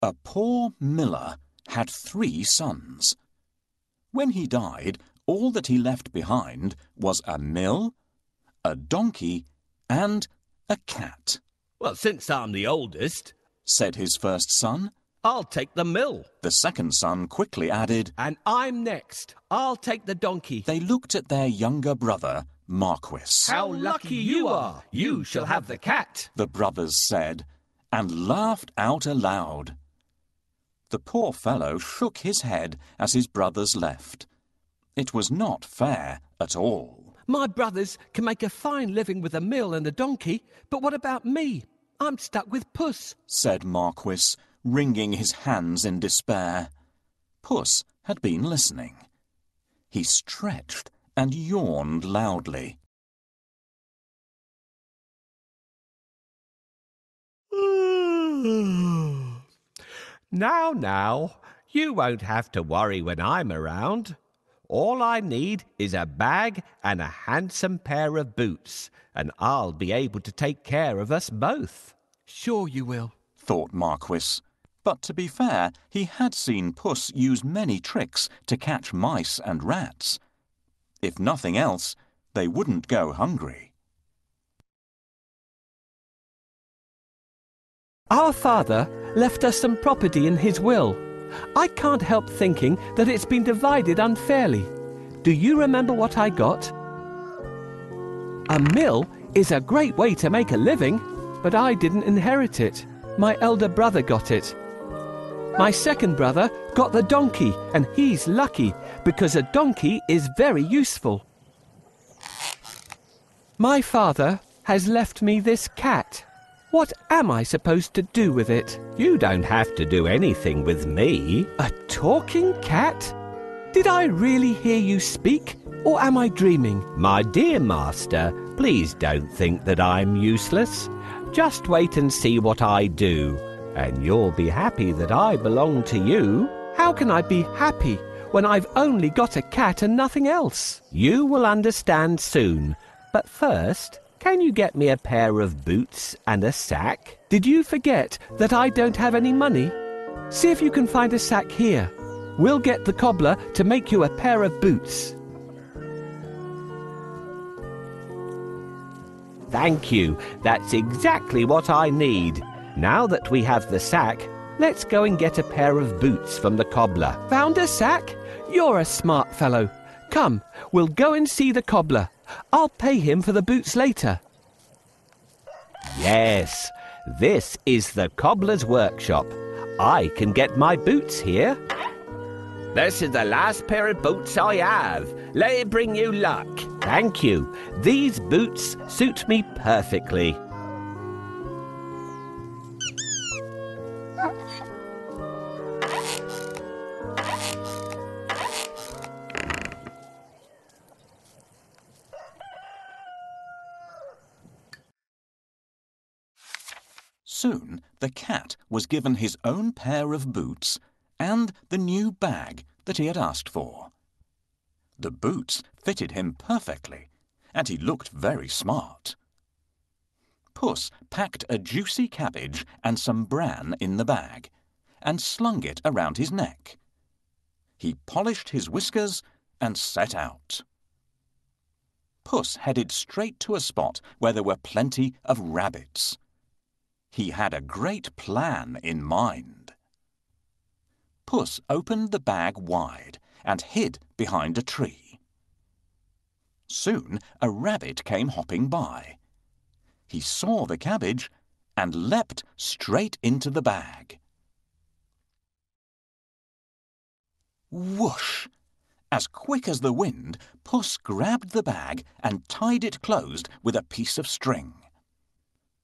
A poor miller had 3 sons. When he died, all that he left behind was a mill, a donkey, and a cat. "Well, since I'm the oldest," said his first son. "I'll take the mill." The second son quickly added, "And I'm next. I'll take the donkey." They looked at their younger brother, Marquis. "How lucky you are! You shall have the cat," the brothers said, and laughed out aloud. The poor fellow shook his head as his brothers left. It was not fair at all. "My brothers can make a fine living with a mill and a donkey, but what about me? I'm stuck with Puss," said Marquis, wringing his hands in despair. Puss had been listening. He stretched and yawned loudly. Now, you won't have to worry when I'm around. All I need is a bag and a handsome pair of boots, and I'll be able to take care of us both." "Sure you will," thought Marquis. But to be fair, he had seen Puss use many tricks to catch mice and rats. If nothing else, they wouldn't go hungry. Our father left us some property in his will. I can't help thinking that it's been divided unfairly. Do you remember what I got? A mill is a great way to make a living, but I didn't inherit it. My elder brother got it. My second brother got the donkey, and he's lucky because a donkey is very useful. My father has left me this cat. What am I supposed to do with it? You don't have to do anything with me. A talking cat? Did I really hear you speak, or am I dreaming? My dear master, please don't think that I'm useless. Just wait and see what I do, and you'll be happy that I belong to you. How can I be happy when I've only got a cat and nothing else? You will understand soon, but first, can you get me a pair of boots and a sack? Did you forget that I don't have any money? See if you can find a sack here. We'll get the cobbler to make you a pair of boots. Thank you. That's exactly what I need. Now that we have the sack, let's go and get a pair of boots from the cobbler. Found a sack? You're a smart fellow. Come, we'll go and see the cobbler. I'll pay him for the boots later. Yes, this is the cobbler's workshop. I can get my boots here. This is the last pair of boots I have. Let it bring you luck. Thank you. These boots suit me perfectly. Soon the cat was given his own pair of boots and the new bag that he had asked for. The boots fitted him perfectly, and he looked very smart. Puss packed a juicy cabbage and some bran in the bag, and slung it around his neck. He polished his whiskers and set out. Puss headed straight to a spot where there were plenty of rabbits. He had a great plan in mind. Puss opened the bag wide and hid behind a tree. Soon a rabbit came hopping by. He saw the cabbage and leapt straight into the bag. Whoosh! As quick as the wind, Puss grabbed the bag and tied it closed with a piece of string.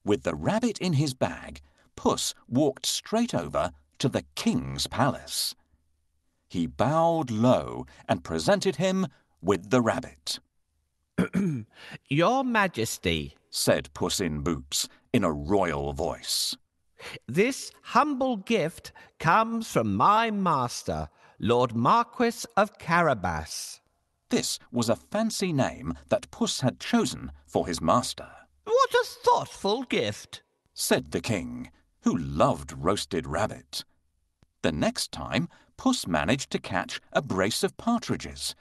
With the rabbit in his bag, Puss walked straight over to the king's palace. He bowed low and presented him with the rabbit. Your Majesty, said Puss in Boots in a royal voice, this humble gift comes from my master, Lord Marquis of Carabas. This was a fancy name that Puss had chosen for his master. What a thoughtful gift, said the king, who loved roasted rabbit. The next time, Puss managed to catch a brace of partridges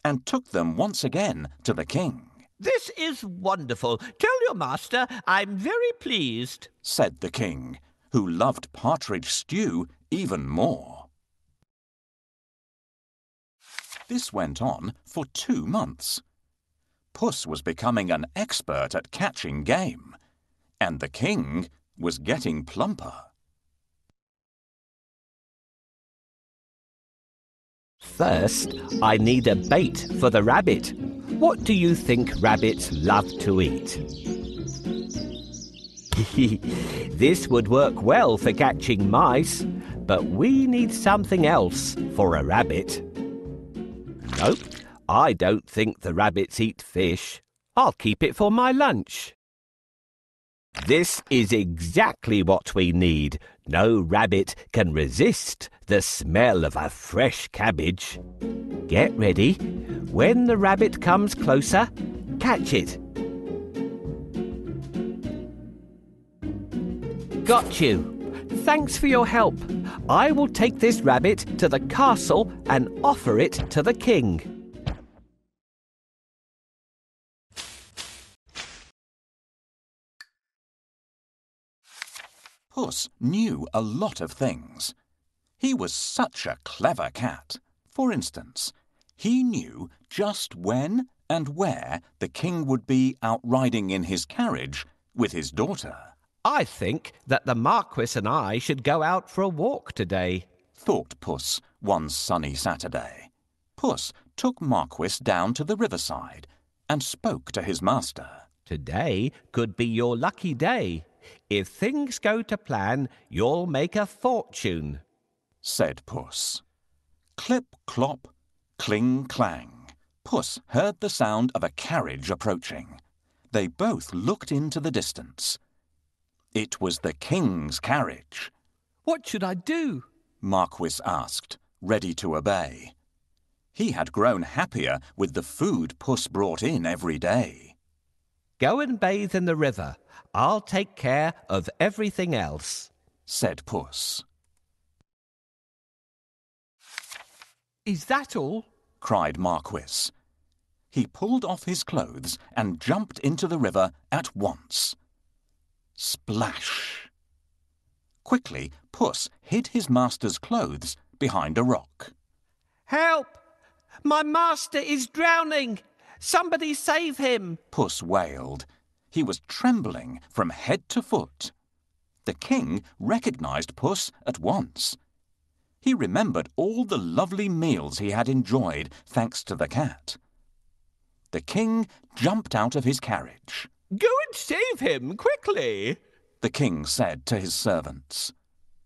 and took them once again to the king. "This is wonderful. Tell your master I'm very pleased," said the king, who loved partridge stew even more. This went on for 2 months. Puss was becoming an expert at catching game, and the king was getting plumper. "First, I need a bait for the rabbit. What do you think rabbits love to eat?" "This would work well for catching mice, but we need something else for a rabbit." "Nope, I don't think the rabbits eat fish. I'll keep it for my lunch." "This is exactly what we need. No rabbit can resist the smell of a fresh cabbage. Get ready. When the rabbit comes closer, catch it." "Got you. Thanks for your help. I will take this rabbit to the castle and offer it to the king." Puss knew a lot of things. He was such a clever cat. For instance, he knew just when and where the king would be out riding in his carriage with his daughter. "I think that the Marquis and I should go out for a walk today," thought Puss one sunny Saturday. Puss took Marquis down to the riverside and spoke to his master. "Today could be your lucky day. If things go to plan, you'll make a fortune," said Puss. Clip, clop, cling, clang. Puss heard the sound of a carriage approaching. They both looked into the distance. It was the king's carriage. "What should I do?" Marquis asked, ready to obey. He had grown happier with the food Puss brought in every day. "Go and bathe in the river. I'll take care of everything else," said Puss. "Is that all?" cried Marquis. He pulled off his clothes and jumped into the river at once. Splash! Quickly, Puss hid his master's clothes behind a rock. "Help! My master is drowning! Somebody save him!" Puss wailed. He was trembling from head to foot. The king recognized Puss at once. He remembered all the lovely meals he had enjoyed thanks to the cat. The king jumped out of his carriage. "Go and save him, quickly!" the king said to his servants.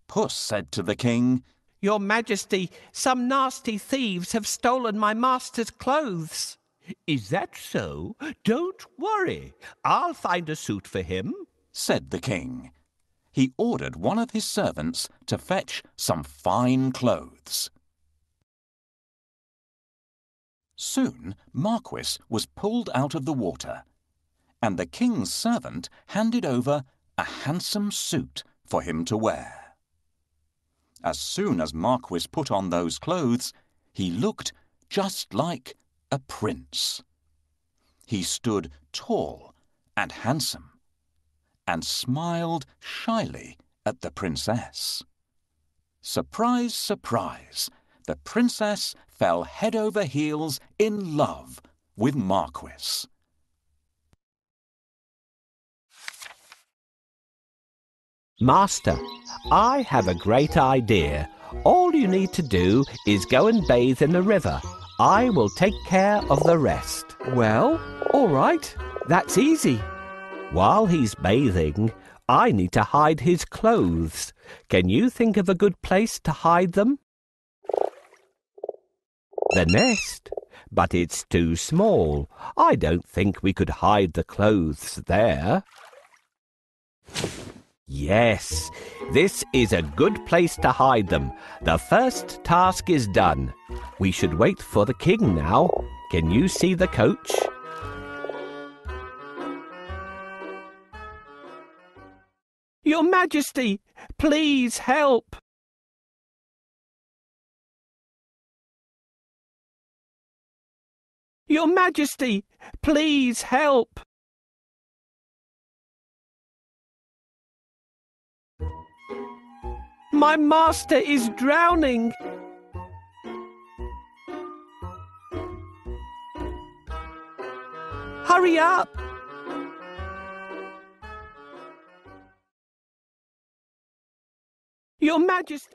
Puss said to the king, "Your Majesty, some nasty thieves have stolen my master's clothes." "Is that so? Don't worry. I'll find a suit for him," said the king. He ordered one of his servants to fetch some fine clothes. Soon Marquis was pulled out of the water, and the king's servant handed over a handsome suit for him to wear. As soon as Marquis put on those clothes, he looked just like a prince. He stood tall and handsome and smiled shyly at the princess. Surprise, surprise, the princess fell head over heels in love with Marquis. "Master, I have a great idea. All you need to do is go and bathe in the river. I will take care of the rest." "Well, all right. That's easy." "While he's bathing, I need to hide his clothes. Can you think of a good place to hide them?" "The nest. But it's too small. I don't think we could hide the clothes there." "Yes, this is a good place to hide them. The first task is done. We should wait for the king now. Can you see the coach?" "Your Majesty, please help!" Your Majesty, please help! My master is drowning! Hurry up! Your Majesty...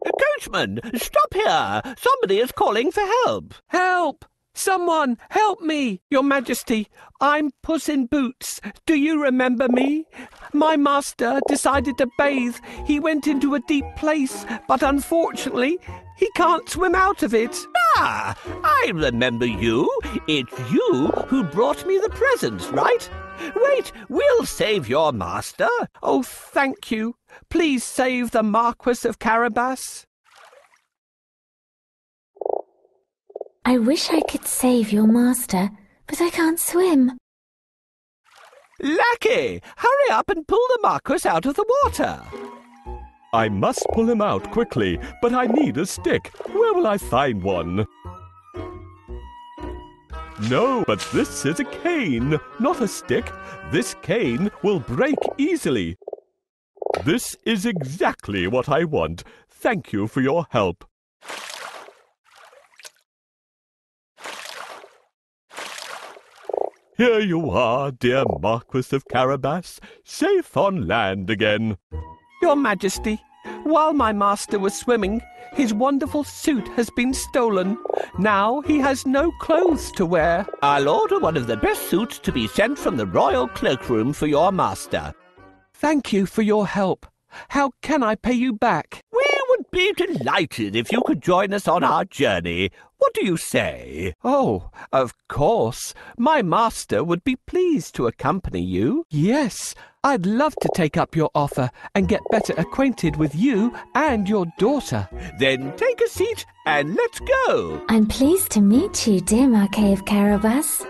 Coachman, stop here! Somebody is calling for help! Help! Someone, help me! Your Majesty, I'm Puss in Boots. Do you remember me? My master decided to bathe. He went into a deep place, but unfortunately, he can't swim out of it. Ah, I remember you. It's you who brought me the presents, right? Wait, we'll save your master. Oh, thank you. Please save the Marquis of Carabas. I wish I could save your master, but I can't swim. Lackey, hurry up and pull the Marquis out of the water. I must pull him out quickly, but I need a stick. Where will I find one? No, but this is a cane, not a stick. This cane will break easily. This is exactly what I want. Thank you for your help. Here you are, dear Marquis of Carabas, safe on land again. Your Majesty, while my master was swimming, his wonderful suit has been stolen. Now he has no clothes to wear. I'll order one of the best suits to be sent from the royal cloakroom for your master. Thank you for your help. How can I pay you back? We would be delighted if you could join us on our journey. What do you say? Oh, of course. My master would be pleased to accompany you. Yes, I'd love to take up your offer and get better acquainted with you and your daughter. Then take a seat and let's go. I'm pleased to meet you, dear Marquis of Carabas.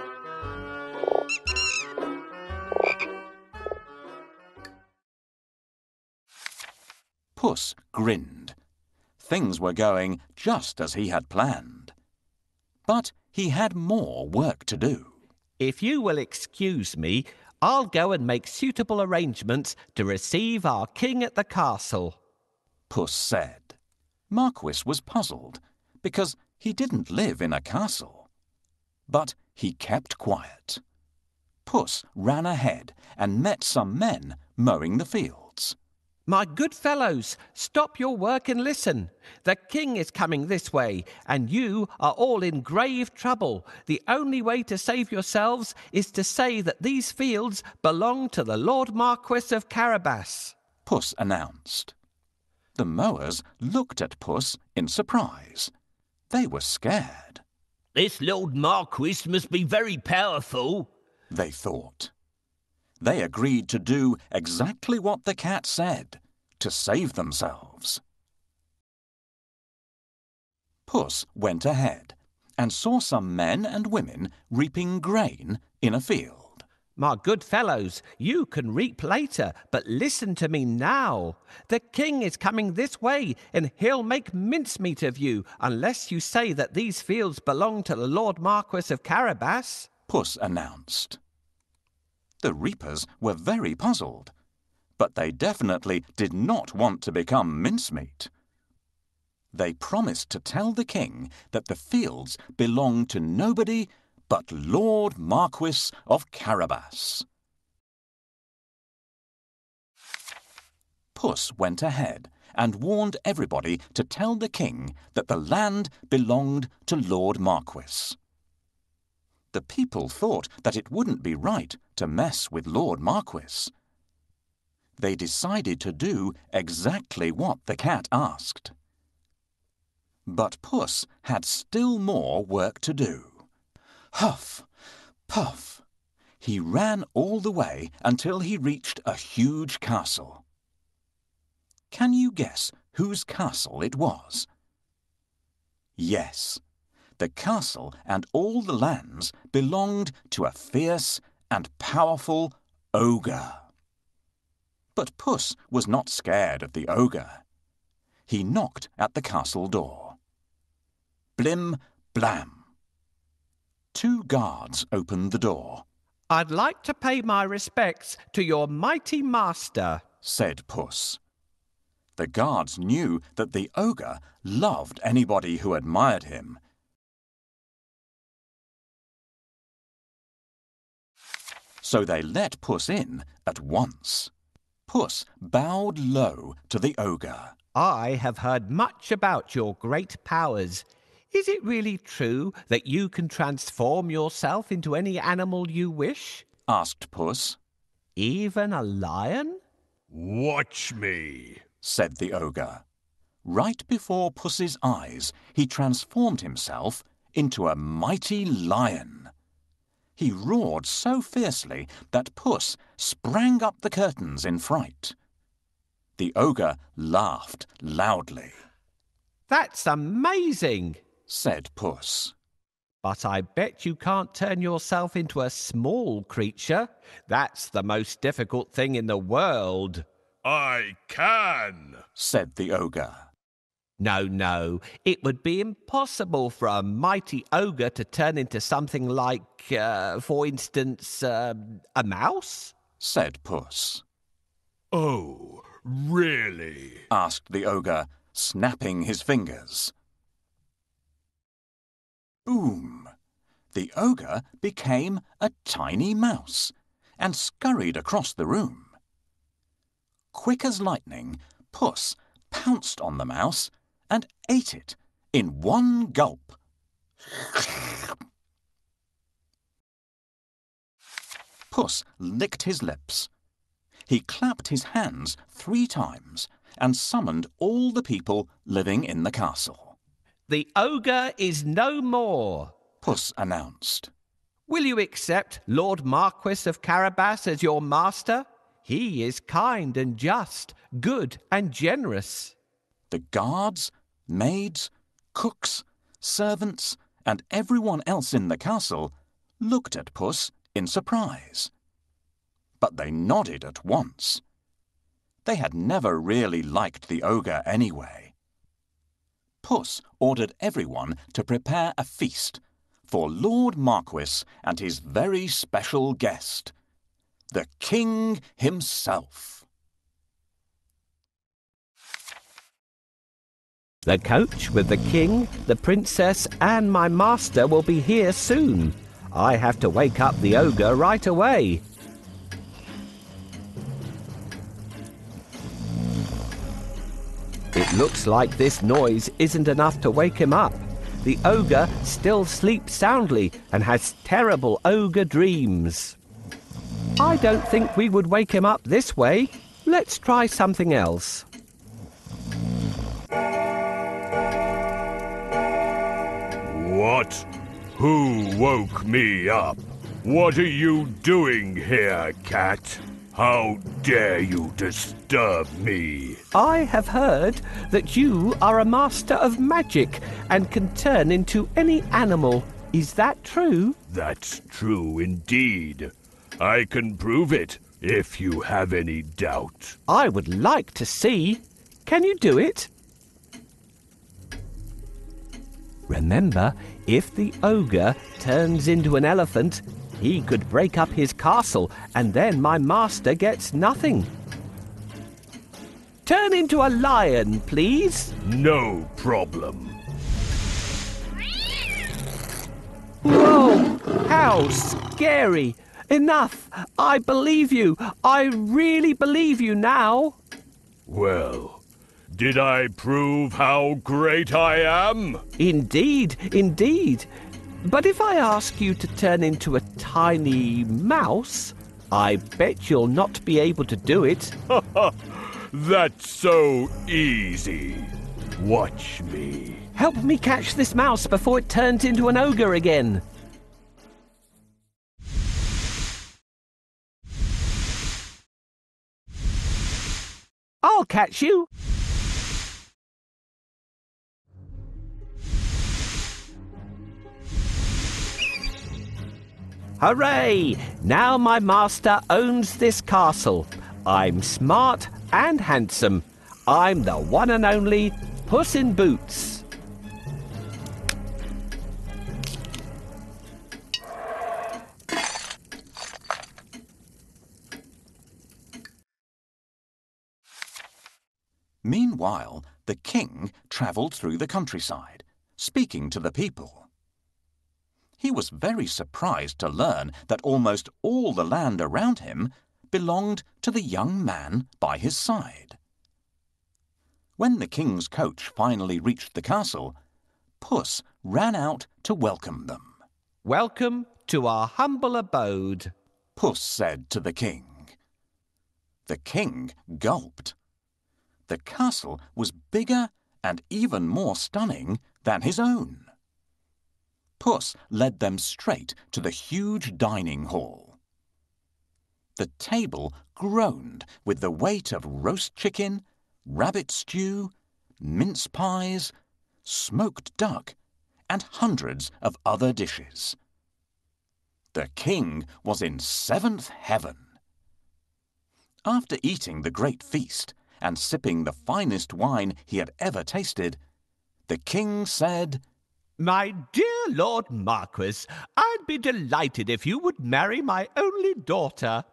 Puss grinned. Things were going just as he had planned. But he had more work to do. If you will excuse me, I'll go and make suitable arrangements to receive our king at the castle. Puss said. Marquis was puzzled because he didn't live in a castle. But he kept quiet. Puss ran ahead and met some men mowing the fields. My good fellows, stop your work and listen. The king is coming this way, and you are all in grave trouble. The only way to save yourselves is to say that these fields belong to the Lord Marquis of Carabas. Puss announced. The mowers looked at Puss in surprise. They were scared. This Lord Marquis must be very powerful, they thought. They agreed to do exactly what the cat said, to save themselves. Puss went ahead and saw some men and women reaping grain in a field. My good fellows, you can reap later, but listen to me now. The king is coming this way, and he'll make mincemeat of you unless you say that these fields belong to the Lord Marquis of Carabas, Puss announced. The reapers were very puzzled, but they definitely did not want to become mincemeat. They promised to tell the king that the fields belonged to nobody but Lord Marquis of Carabas. Puss went ahead and warned everybody to tell the king that the land belonged to Lord Marquis. The people thought that it wouldn't be right to mess with Lord Marquis. They decided to do exactly what the cat asked. But Puss had still more work to do. Huff, puff. He ran all the way until he reached a huge castle. Can you guess whose castle it was? Yes. The castle and all the lands belonged to a fierce and powerful ogre. But Puss was not scared of the ogre. He knocked at the castle door. Blim, blam. 2 guards opened the door. I'd like to pay my respects to your mighty master, said Puss. The guards knew that the ogre loved anybody who admired him. So they let Puss in at once. Puss bowed low to the ogre. I have heard much about your great powers. Is it really true that you can transform yourself into any animal you wish? Asked Puss. Even a lion? Watch me, said the ogre. Right before Puss's eyes, he transformed himself into a mighty lion. He roared so fiercely that Puss sprang up the curtains in fright. The ogre laughed loudly. That's amazing, said Puss. But I bet you can't turn yourself into a small creature. That's the most difficult thing in the world. I can, said the ogre. No, it would be impossible for a mighty ogre to turn into something like, for instance, a mouse? Said Puss. Oh, really? Asked the ogre, snapping his fingers. Boom! The ogre became a tiny mouse and scurried across the room. Quick as lightning, Puss pounced on the mouse and ate it in one gulp. Puss licked his lips. He clapped his hands 3 times and summoned all the people living in the castle. The ogre is no more, Puss announced. Will you accept Lord Marquis of Carabas as your master? He is kind and just, good and generous. The guards, maids, cooks, servants, and everyone else in the castle looked at Puss in surprise. But they nodded at once. They had never really liked the ogre anyway. Puss ordered everyone to prepare a feast for Lord Marquis and his very special guest, the king himself. The coach with the king, the princess, and my master will be here soon. I have to wake up the ogre right away. It looks like this noise isn't enough to wake him up. The ogre still sleeps soundly and has terrible ogre dreams. I don't think we would wake him up this way. Let's try something else. What? Who woke me up? What are you doing here, cat? How dare you disturb me? I have heard that you are a master of magic and can turn into any animal. Is that true? That's true indeed. I can prove it if you have any doubt. I would like to see. Can you do it? Remember, if the ogre turns into an elephant, he could break up his castle, and then my master gets nothing. Turn into a lion, please. No problem. Whoa! How scary! Enough! I believe you. I really believe you now. Well, did I prove how great I am? Indeed, indeed. But if I ask you to turn into a tiny mouse, I bet you'll not be able to do it. That's so easy. Watch me. Help me catch this mouse before it turns into an ogre again. I'll catch you. Hooray! Now my master owns this castle. I'm smart and handsome. I'm the one and only Puss in Boots. Meanwhile, the king travelled through the countryside, speaking to the people. He was very surprised to learn that almost all the land around him belonged to the young man by his side. When the king's coach finally reached the castle, Puss ran out to welcome them. Welcome to our humble abode, Puss said to the king. The king gulped. The castle was bigger and even more stunning than his own. Puss led them straight to the huge dining hall. The table groaned with the weight of roast chicken, rabbit stew, mince pies, smoked duck, and hundreds of other dishes. The king was in seventh heaven. After eating the great feast and sipping the finest wine he had ever tasted, the king said, My dear Lord Marquis, I'd be delighted if you would marry my only daughter.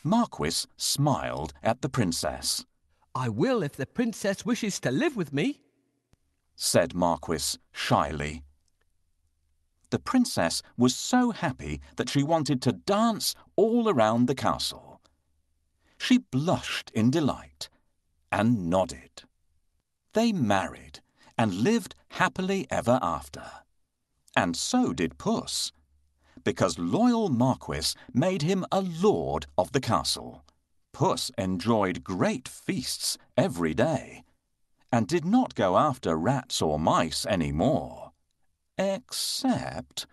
Marquis smiled at the princess. I will if the princess wishes to live with me, said Marquis shyly. The princess was so happy that she wanted to dance all around the castle. She blushed in delight and nodded. They married and lived happily ever after. And so did Puss, because loyal Marquis made him a lord of the castle. Puss enjoyed great feasts every day and did not go after rats or mice any more, except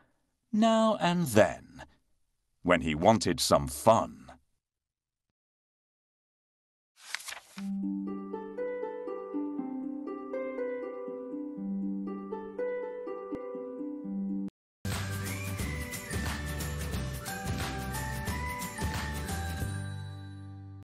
now and then, when he wanted some fun.